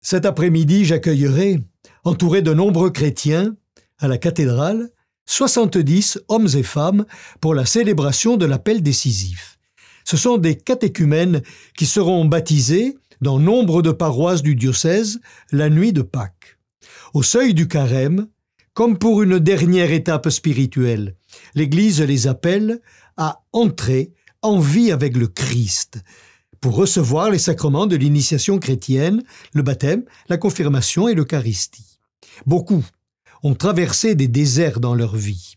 Cet après-midi, j'accueillerai, entouré de nombreux chrétiens, à la cathédrale, 70 hommes et femmes pour la célébration de l'appel décisif. Ce sont des catéchumènes qui seront baptisés dans nombre de paroisses du diocèse la nuit de Pâques. Au seuil du carême, comme pour une dernière étape spirituelle, l'Église les appelle à entrer en vie avec le Christ, pour recevoir les sacrements de l'initiation chrétienne, le baptême, la confirmation et l'Eucharistie. Beaucoup ont traversé des déserts dans leur vie.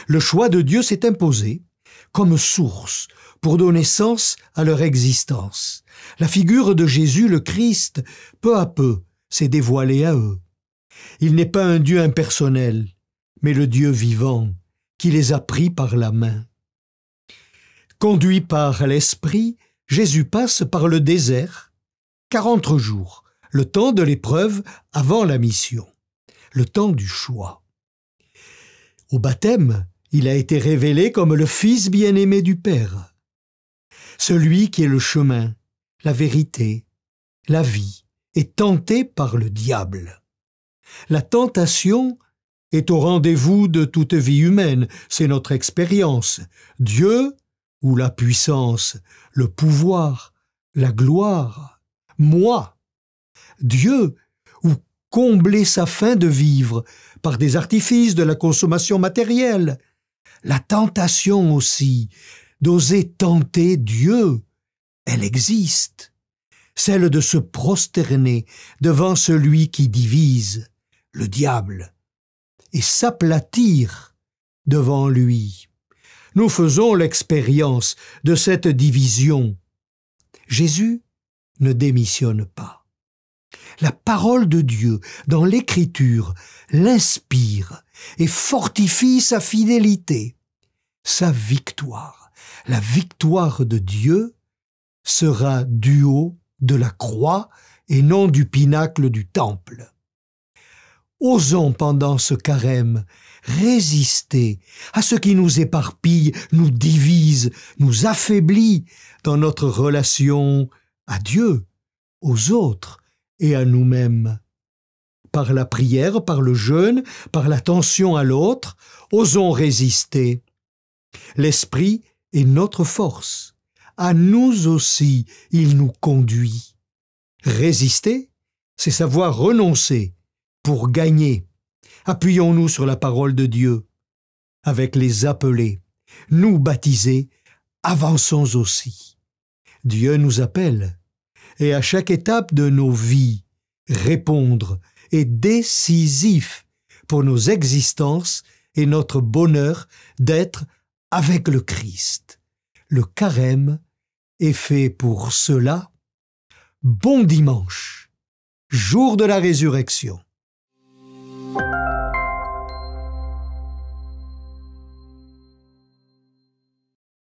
Le choix de Dieu s'est imposé comme source pour donner sens à leur existence. La figure de Jésus, le Christ, peu à peu, s'est dévoilée à eux. Il n'est pas un Dieu impersonnel, mais le Dieu vivant qui les a pris par la main. Conduit par l'Esprit, Jésus passe par le désert, 40 jours, le temps de l'épreuve avant la mission, le temps du choix. Au baptême, il a été révélé comme le Fils bien-aimé du Père, celui qui est le chemin, la vérité, la vie, est tenté par le diable. La tentation est au rendez-vous de toute vie humaine, c'est notre expérience. Dieu ou la puissance, le pouvoir, la gloire, moi. Dieu ou combler sa faim de vivre par des artifices de la consommation matérielle. La tentation aussi d'oser tenter Dieu, elle existe. Celle de se prosterner devant celui qui divise, le diable, et s'aplatir devant lui. Nous faisons l'expérience de cette division. Jésus ne démissionne pas. La parole de Dieu dans l'Écriture l'inspire et fortifie sa fidélité, sa victoire. La victoire de Dieu sera du haut de la croix et non du pinacle du temple. Osons pendant ce carême résister à ce qui nous éparpille, nous divise, nous affaiblit dans notre relation à Dieu, aux autres et à nous-mêmes. Par la prière, par le jeûne, par l'attention à l'autre, osons résister. L'Esprit est notre force. À nous aussi, il nous conduit. Résister, c'est savoir renoncer pour gagner. Appuyons-nous sur la parole de Dieu. Avec les appelés, nous baptisés, avançons aussi. Dieu nous appelle, et à chaque étape de nos vies, répondre est décisif pour nos existences et notre bonheur d'être avec le Christ. Le carême est fait pour cela. Bon dimanche, jour de la résurrection.